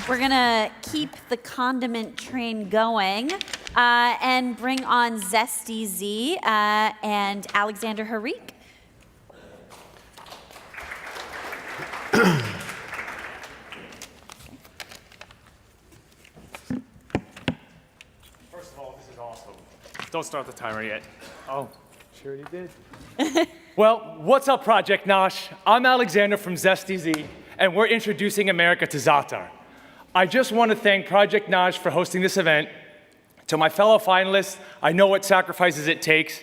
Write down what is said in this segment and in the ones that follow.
We're gonna keep the condiment train going and bring on Zesty Z and Alexander Harik. First of all, this is awesome. Don't start the timer yet. Oh, sure you did. Well, what's up, Project NOSH? I'm Alexander from Zesty Z, and we're introducing America to Za'atar. I just want to thank Project NOSH for hosting this event. To my fellow finalists, I know what sacrifices it takes,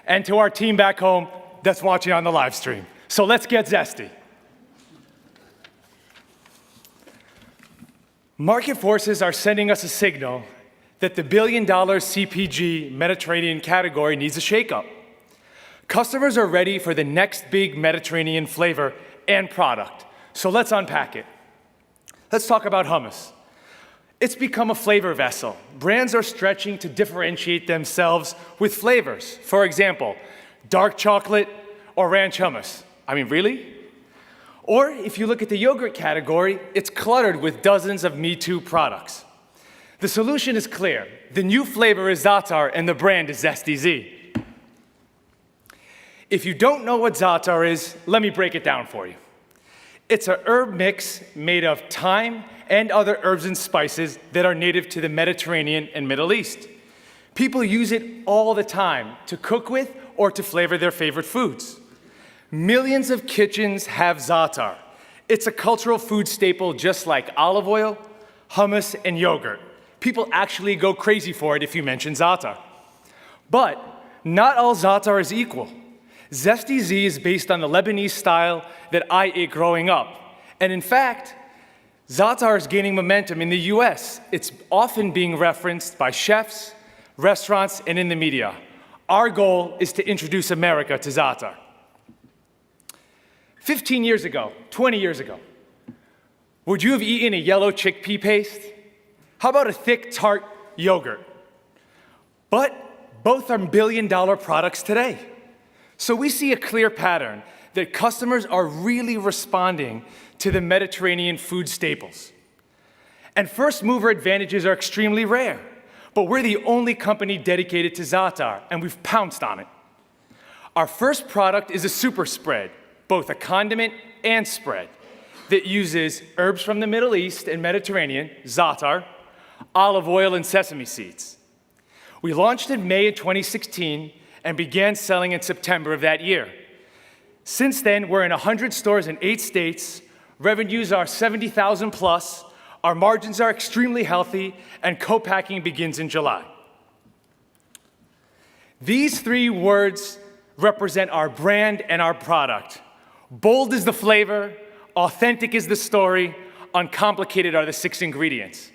and to our team back home that's watching on the live stream. So let's get zesty. Market forces are sending us a signal that the billion-dollar CPG Mediterranean category needs a shakeup. Customers are ready for the next big Mediterranean flavor and product, so let's unpack it. Let's talk about hummus. It's become a flavor vessel. Brands are stretching to differentiate themselves with flavors. For example, dark chocolate or ranch hummus. I mean, really? Or if you look at the yogurt category, it's cluttered with dozens of Me Too products. The solution is clear. The new flavor is Za'atar and the brand is Zesty Z. If you don't know what Za'atar is, let me break it down for you. It's a herb mix made of thyme and other herbs and spices that are native to the Mediterranean and Middle East. People use it all the time to cook with or to flavor their favorite foods. Millions of kitchens have Za'atar. It's a cultural food staple just like olive oil, hummus, and yogurt. People actually go crazy for it if you mention Za'atar. But not all Za'atar is equal. Zesty Z is based on the Lebanese style that I ate growing up. And in fact, Za'atar is gaining momentum in the US. It's often being referenced by chefs, restaurants, and in the media. Our goal is to introduce America to Za'atar. 15 years ago, 20 years ago, would you have eaten a yellow chickpea paste? How about a thick, tart yogurt? But both are billion-dollar products today. So we see a clear pattern that customers are really responding to the Mediterranean food staples. And first-mover advantages are extremely rare, but we're the only company dedicated to Za'atar, and we've pounced on it. Our first product is a super spread, both a condiment and spread, that uses herbs from the Middle East and Mediterranean, Za'atar, olive oil, and sesame seeds. We launched in May of 2016 and began selling in September of that year. Since then, we're in 100 stores in 8 states, revenues are 70,000 plus, our margins are extremely healthy, and co-packing begins in July. These 3 words represent our brand and our product. Bold is the flavor, authentic is the story, uncomplicated are the 6 ingredients.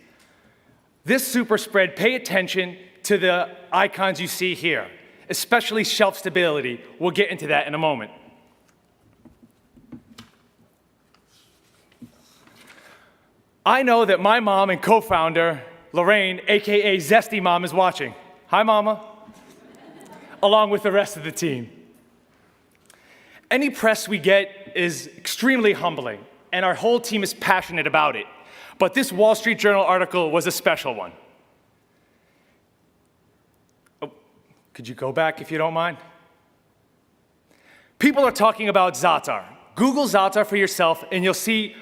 This super spread, pay attention to the icons you see here, especially shelf stability. We'll get into that in a moment. I know that my mom and co-founder, Lorraine, AKA Zesty Mom, is watching. Hi, Mama. Along with the rest of the team. Any press we get is extremely humbling, and our whole team is passionate about it. But this Wall Street Journal article was a special one. Oh, could you go back if you don't mind? People are talking about Za'atar. Google Za'atar for yourself, and you'll see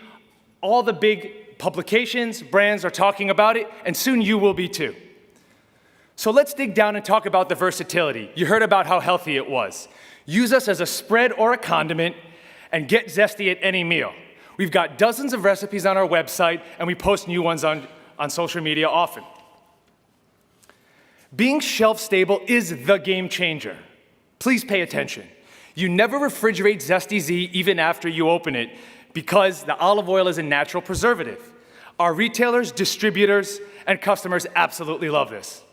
all the big publications, brands are talking about it, and soon you will be too. So let's dig down and talk about the versatility. You heard about how healthy it was. Use us as a spread or a condiment, and get zesty at any meal. We've got dozens of recipes on our website, and we post new ones on social media often. Being shelf stable is the game changer. Please pay attention. You never refrigerate Zesty Z even after you open it, because the olive oil is a natural preservative. Our retailers, distributors, and customers absolutely love this.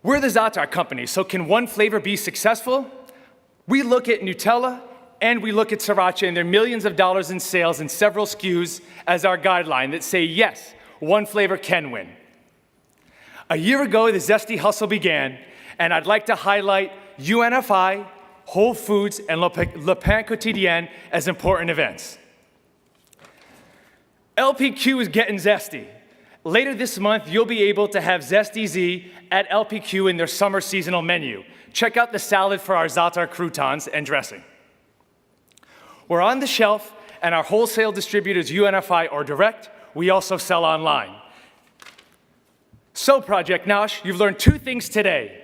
We're the Za'atar company, so can one flavor be successful? We look at Nutella and we look at Sriracha, and there are millions of dollars in sales and several SKUs as our guideline that say, yes, one flavor can win. A year ago, the Zesty hustle began, and I'd like to highlight UNFI, Whole Foods, and Le Pain Quotidien as important events. LPQ is getting zesty. Later this month, you'll be able to have Zesty Z at LPQ in their summer seasonal menu. Check out the salad for our za'atar croutons and dressing. We're on the shelf, and our wholesale distributors, UNFI or Direct, we also sell online. So, Project NOSH, you've learned 2 things today.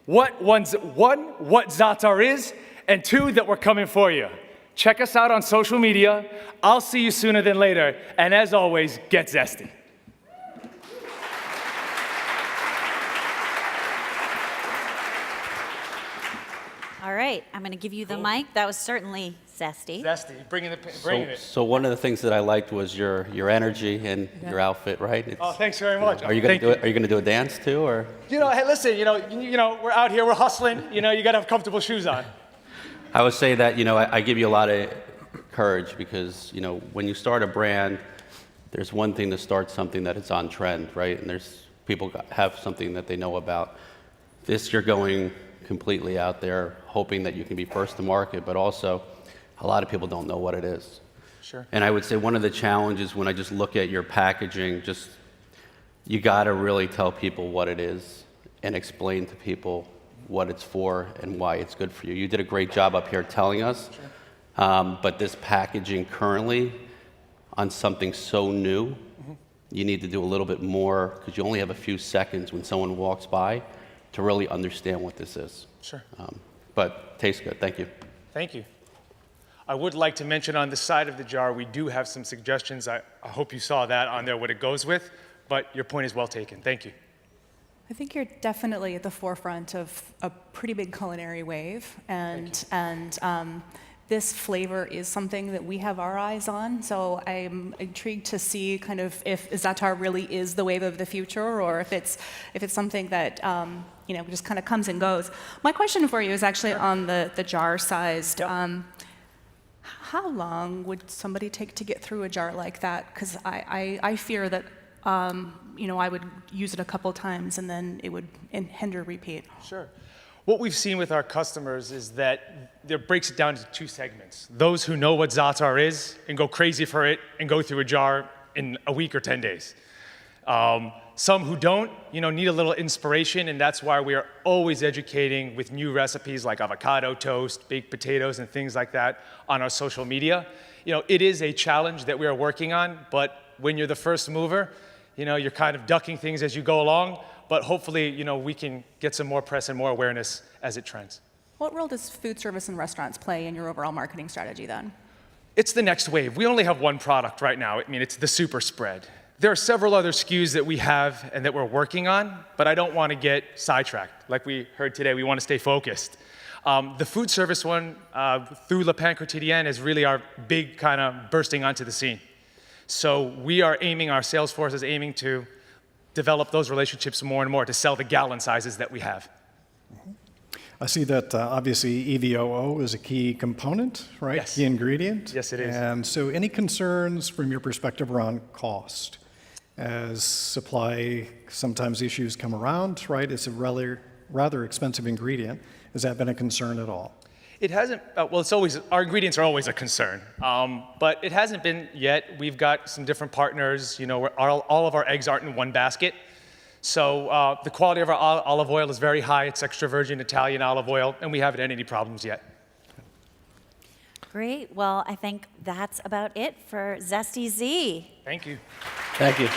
What za'atar is, and 2, that we're coming for you. Check us out on social media. I'll see you sooner than later, and as always, get zesty. All right, I'm going to give you the mic. That was certainly zesty. Zesty, bringing it. So one of the things that I liked was your energy and your outfit, right? Oh, thanks very much. Are you going to do it? Are you going to do a dance too, or? Hey, listen. We're out here. We're hustling. You got to have comfortable shoes on. I would say that I give you a lot of courage because when you start a brand, there's one thing to start something that is on trend, right? And there's people have something that they know about. This you're going completely out there, hoping that you can be first to market, but also a lot of people don't know what it is. Sure. And I would say one of the challenges when I just look at your packaging, you got to really tell people what it is and explain to people what it's for and why it's good for you. You did a great job up here telling us, sure. But this packaging currently on something so new, you need to do a little bit more because you only have a few seconds when someone walks by to really understand what this is. Sure. But tastes good. Thank you. Thank you. I would like to mention on the side of the jar, we do have some suggestions. I hope you saw that on there, what it goes with, but your point is well taken. Thank you. I think you're definitely at the forefront of a pretty big culinary wave, and this flavor is something that we have our eyes on. So I'm intrigued to see kind of if za'atar really is the wave of the future, or if it's something that just kind of comes and goes. My question for you is actually on the jar sized. Yep. How long would somebody take to get through a jar like that? Because I fear that I would use it a couple times and then it would hinder repeat. Sure. What we've seen with our customers is that it breaks it down into 2 segments. Those who know what za'atar is and go crazy for it and go through a jar in a week or 10 days. Some who don't, need a little inspiration, and that's why we are always educating with new recipes like avocado toast, baked potatoes, and things like that on our social media. It is a challenge that we are working on, but when you're the first mover, you're kind of ducking things as you go along, but hopefully, we can get some more press and more awareness as it trends. What role does food service and restaurants play in your overall marketing strategy then? It's the next wave. We only have one product right now. It's the super spread. There are several other SKUs that we have and that we're working on, but I don't want to get sidetracked. Like we heard today, we want to stay focused. The food service one, through Le Pain Quotidien, is really our big kind of bursting onto the scene. So we are our sales force is aiming to develop those relationships more and more to sell the gallon sizes that we have. I see that obviously EVOO is a key component, right? Yes. Key ingredient. Yes, it is. And so any concerns from your perspective around cost? As supply, sometimes issues come around, right? It's a rather expensive ingredient. Has that been a concern at all? It hasn't, our ingredients are always a concern, but it hasn't been yet. We've got some different partners, all of our eggs aren't in one basket. So the quality of our olive oil is very high. It's extra virgin Italian olive oil, and we haven't had any problems yet. Great. Well, I think that's about it for Zesty Z. Thank you. Thank you.